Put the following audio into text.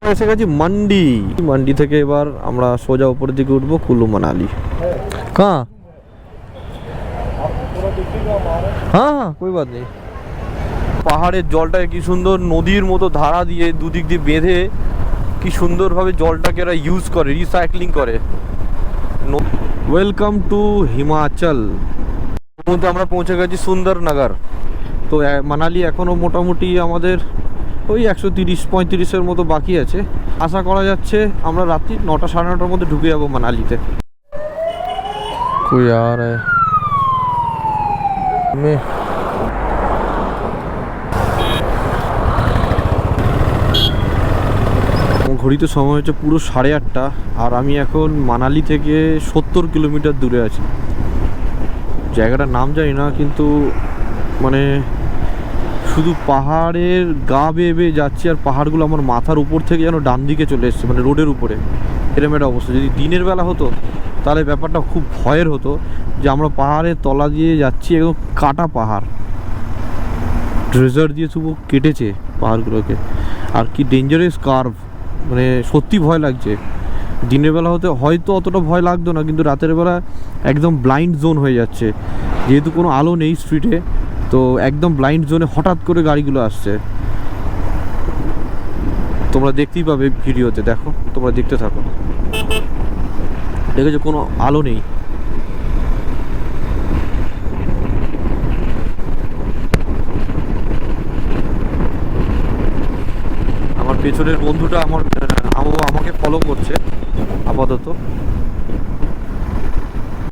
এসে গেছি মান্ডি। মান্ডি থেকে এবার আমরা সোজা উপরের দিকে উঠবো কুলু মানালি। হ্যাঁ হ্যাঁ কোই বাত নেই। পাহাড়ের জলটা কি সুন্দর নদীর মতো ধারা দিয়ে দুদিক দিয়ে বেঁধে কি সুন্দরভাবে জলটাকে এরা ইউজ করে, রিসাইক্লিং করে। Welcome to Himachal. মধ্যে আমরা পৌঁছে গেছি সুন্দরনগর। তো মানালি এখনও মোটামুটি আমাদের ওই 130-35-এর মতো বাকি আছে। আশা করা যাচ্ছে আমরা রাত্রি 9টা সাড়ে 9টার মধ্যে ঢুকে যাবো মানালিতে। कोई आ रहा है मैं ঘড়িতে সময় হচ্ছে পুরো 8:30 আর আমি এখন মানালি থেকে 70 কিলোমিটার দূরে আছি। জায়গাটার নাম জানি না, কিন্তু মানে শুধু পাহাড়ের গা বেয়ে বেয়ে যাচ্ছি আর পাহাড়গুলো আমার মাথার উপর থেকে যেন ডান দিকে চলে এসছে, মানে রোডের উপরে। এরকম একটা অবস্থা। যদি দিনের বেলা হতো তাহলে ব্যাপারটা খুব ভয়ের হতো যে আমরা পাহাড়ের তলা দিয়ে যাচ্ছি, একদম কাটা পাহাড়, ড্রেজার দিয়ে শুধু কেটেছে পাহাড়গুলোকে। আর কি ডেঞ্জারাস কার্ভ, মানে সত্যি ভয় লাগছে। দিনের বেলা হতে হয়তো অতটা ভয় লাগতো না, কিন্তু রাতের বেলা একদম ব্লাইন্ড জোন হয়ে যাচ্ছে, যেহেতু কোনো আলো নেই স্ট্রিটে। তো একদম ব্লাইন্ড জোনে হঠাৎ করে গাড়িগুলো আসছে। তোমরা দেখতেই পাবে ভিডিওতে, দেখো, তোমরা দেখতে থাকো। দেখেছো কোনো আলো নেই। আমার পেছনের বন্ধুটা আমাকে ফলো করছে আপাতত।